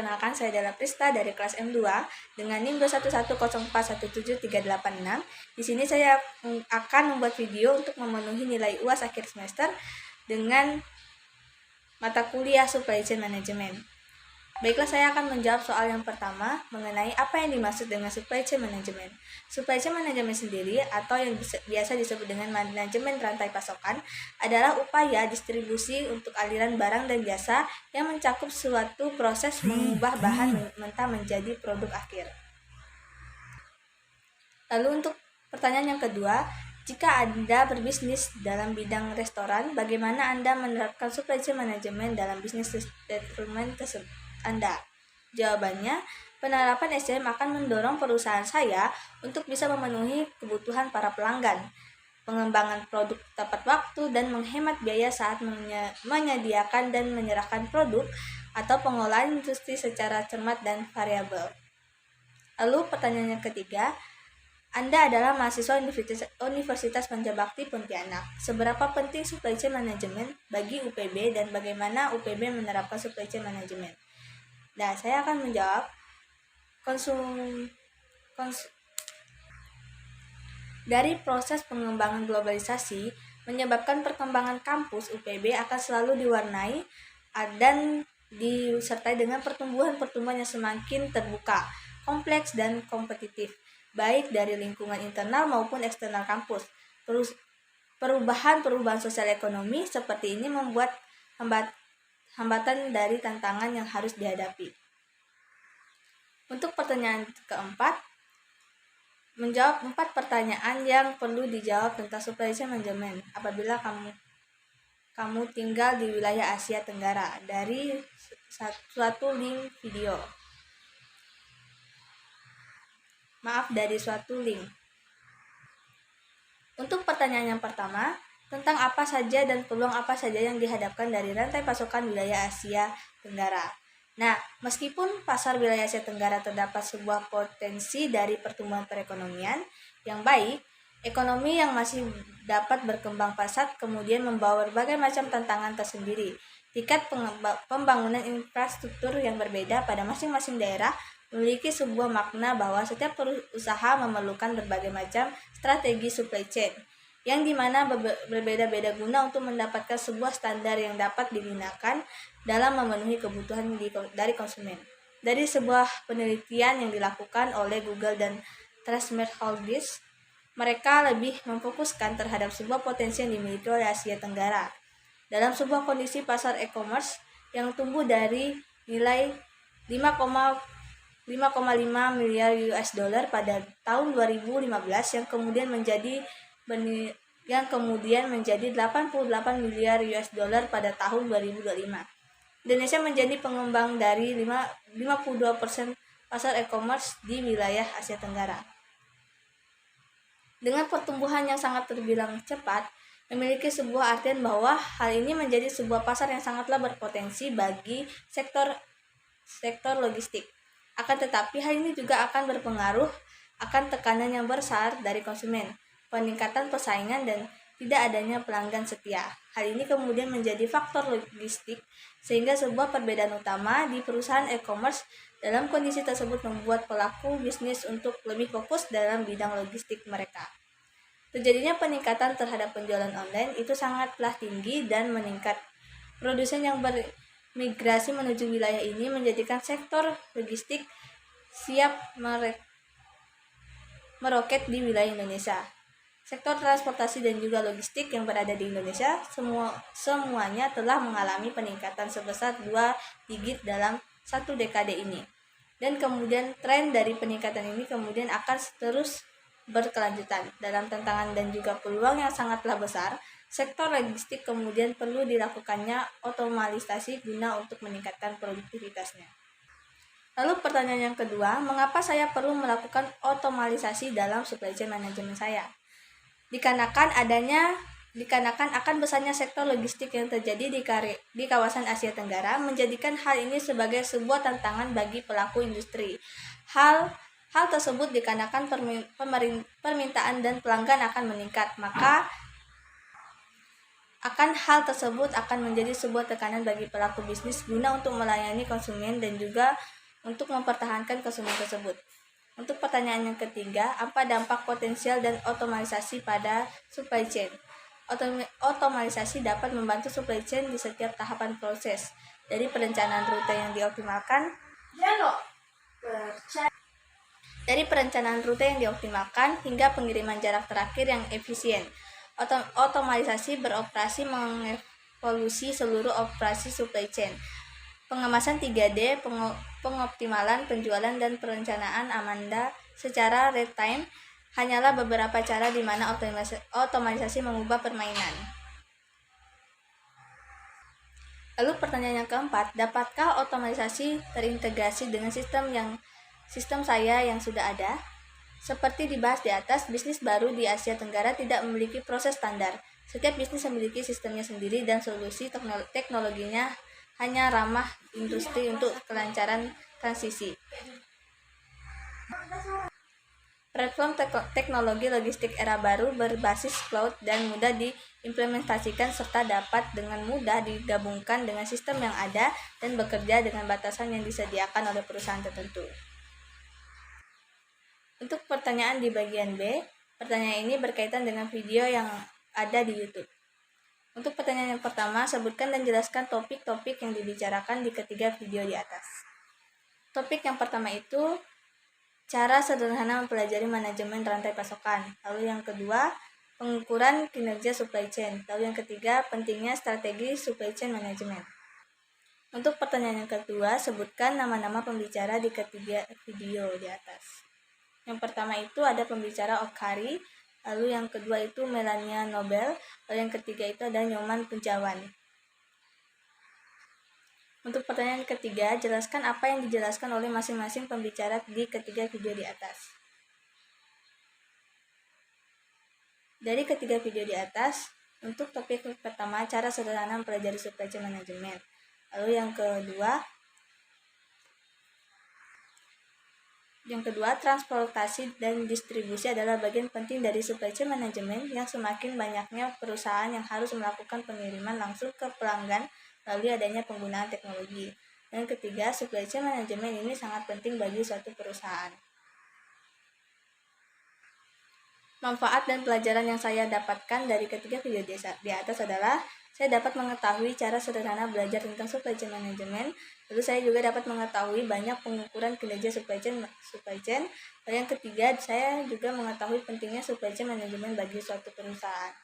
Perkenalkan, saya adalah Prista dari kelas M2 dengan NIM 21104173886. Di sini saya akan membuat video untuk memenuhi nilai UAS akhir semester dengan mata kuliah Supply Chain Management. Baiklah, saya akan menjawab soal yang pertama mengenai apa yang dimaksud dengan Supply Chain Management. Supply Chain Management sendiri atau yang biasa disebut dengan manajemen rantai pasokan adalah upaya distribusi untuk aliran barang dan jasa yang mencakup suatu proses mengubah bahan mentah menjadi produk akhir. Lalu untuk pertanyaan yang kedua, jika Anda berbisnis dalam bidang restoran, bagaimana Anda menerapkan Supply Chain Management dalam bisnis restoran Anda? Jawabannya, penerapan SCM akan mendorong perusahaan saya untuk bisa memenuhi kebutuhan para pelanggan, pengembangan produk tepat waktu, dan menghemat biaya saat menyediakan dan menyerahkan produk atau pengolahan industri secara cermat dan variabel. Lalu pertanyaan yang ketiga, Anda adalah mahasiswa Universitas Pancabakti Pontianak. Seberapa penting Supply Chain Management bagi UPB dan bagaimana UPB menerapkan Supply Chain Management? Nah, saya akan menjawab dari proses pengembangan globalisasi menyebabkan perkembangan kampus UPB akan selalu diwarnai dan disertai dengan pertumbuhan yang semakin terbuka, kompleks, dan kompetitif, baik dari lingkungan internal maupun eksternal kampus. Perubahan sosial ekonomi seperti ini membuat hambatan dari tantangan yang harus dihadapi. Untuk pertanyaan keempat, menjawab 4 pertanyaan yang perlu dijawab tentang Supply Chain Management apabila kamu tinggal di wilayah Asia Tenggara dari suatu link. Untuk pertanyaan yang pertama, tentang apa saja dan peluang apa saja yang dihadapkan dari rantai pasokan wilayah Asia Tenggara. Nah, meskipun pasar wilayah Asia Tenggara terdapat sebuah potensi dari pertumbuhan perekonomian yang baik, ekonomi yang masih dapat berkembang pesat kemudian membawa berbagai macam tantangan tersendiri. Tingkat pembangunan infrastruktur yang berbeda pada masing-masing daerah memiliki sebuah makna bahwa setiap usaha memerlukan berbagai macam strategi supply chain, yang dimana berbeda-beda guna untuk mendapatkan sebuah standar yang dapat digunakan dalam memenuhi kebutuhan dari konsumen. Dari sebuah penelitian yang dilakukan oleh Google dan Trustmate Holdings, mereka lebih memfokuskan terhadap sebuah potensi yang dimiliki oleh Asia Tenggara. Dalam sebuah kondisi pasar e-commerce yang tumbuh dari nilai 5,5 miliar US dollar pada tahun 2015 yang kemudian menjadi 88 miliar US dollar pada tahun 2025. Indonesia menjadi pengembang dari 52% pasar e-commerce di wilayah Asia Tenggara. Dengan pertumbuhan yang sangat terbilang cepat, memiliki sebuah artian bahwa hal ini menjadi sebuah pasar yang sangatlah berpotensi bagi sektor logistik. Akan tetapi hal ini juga akan berpengaruh akan tekanan yang besar dari konsumen, peningkatan persaingan, dan tidak adanya pelanggan setia. Hal ini kemudian menjadi faktor logistik sehingga sebuah perbedaan utama di perusahaan e-commerce dalam kondisi tersebut membuat pelaku bisnis untuk lebih fokus dalam bidang logistik mereka. Terjadinya peningkatan terhadap penjualan online itu sangatlah tinggi dan meningkat. Produsen yang bermigrasi menuju wilayah ini menjadikan sektor logistik siap meroket di wilayah Indonesia. Sektor transportasi dan juga logistik yang berada di Indonesia semuanya telah mengalami peningkatan sebesar 2 digit dalam 1 dekade ini. Dan kemudian tren dari peningkatan ini kemudian akan terus berkelanjutan. Dalam tantangan dan juga peluang yang sangatlah besar, sektor logistik kemudian perlu dilakukannya otomatisasi guna untuk meningkatkan produktivitasnya. Lalu pertanyaan yang kedua, mengapa saya perlu melakukan otomatisasi dalam supply chain management saya? Dikarenakan akan besarnya sektor logistik yang terjadi di kawasan Asia Tenggara menjadikan hal ini sebagai sebuah tantangan bagi pelaku industri. Hal tersebut dikarenakan permintaan dan pelanggan akan meningkat, maka Akan hal tersebut akan menjadi sebuah tekanan bagi pelaku bisnis guna untuk melayani konsumen dan juga untuk mempertahankan konsumen tersebut. Untuk pertanyaan yang ketiga, apa dampak potensial dan otomatisasi pada supply chain? Otomatisasi dapat membantu supply chain di setiap tahapan proses, dari perencanaan rute yang dioptimalkan hingga pengiriman jarak terakhir yang efisien. Otomatisasi beroperasi mengevolusi seluruh operasi supply chain. Pengemasan 3D, pengoptimalan penjualan dan perencanaan Amanda secara real time hanyalah beberapa cara di mana otomatisasi mengubah permainan. Lalu pertanyaan yang keempat, dapatkah otomatisasi terintegrasi dengan sistem saya yang sudah ada? Seperti dibahas di atas, bisnis baru di Asia Tenggara tidak memiliki proses standar. Setiap bisnis memiliki sistemnya sendiri dan solusi teknologinya hanya ramah industri untuk kelancaran transisi. Platform teknologi logistik era baru berbasis cloud dan mudah diimplementasikan serta dapat dengan mudah digabungkan dengan sistem yang ada dan bekerja dengan batasan yang disediakan oleh perusahaan tertentu. Untuk pertanyaan di bagian B, pertanyaan ini berkaitan dengan video yang ada di YouTube. Untuk pertanyaan yang pertama, sebutkan dan jelaskan topik-topik yang dibicarakan di ketiga video di atas. Topik yang pertama itu, cara sederhana mempelajari manajemen rantai pasokan. Lalu yang kedua, pengukuran kinerja supply chain. Lalu yang ketiga, pentingnya strategi supply chain management. Untuk pertanyaan yang kedua, sebutkan nama-nama pembicara di ketiga video di atas. Yang pertama itu ada pembicara Okari, lalu yang kedua itu Melania Nobel, lalu yang ketiga itu ada Nyoman Punjawan. Untuk pertanyaan ketiga, jelaskan apa yang dijelaskan oleh masing-masing pembicara di ketiga video di atas. Dari ketiga video di atas, untuk topik pertama, cara sederhana mempelajari supply chain management. Lalu yang kedua, transportasi dan distribusi adalah bagian penting dari supply chain management yang semakin banyaknya perusahaan yang harus melakukan pengiriman langsung ke pelanggan melalui adanya penggunaan teknologi. Dan ketiga, supply chain management ini sangat penting bagi suatu perusahaan. Manfaat dan pelajaran yang saya dapatkan dari ketiga video di atas adalah saya dapat mengetahui cara sederhana belajar tentang supply chain management. Lalu saya juga dapat mengetahui banyak pengukuran kinerja supply chain. Lalu yang ketiga, saya juga mengetahui pentingnya supply chain management bagi suatu perusahaan.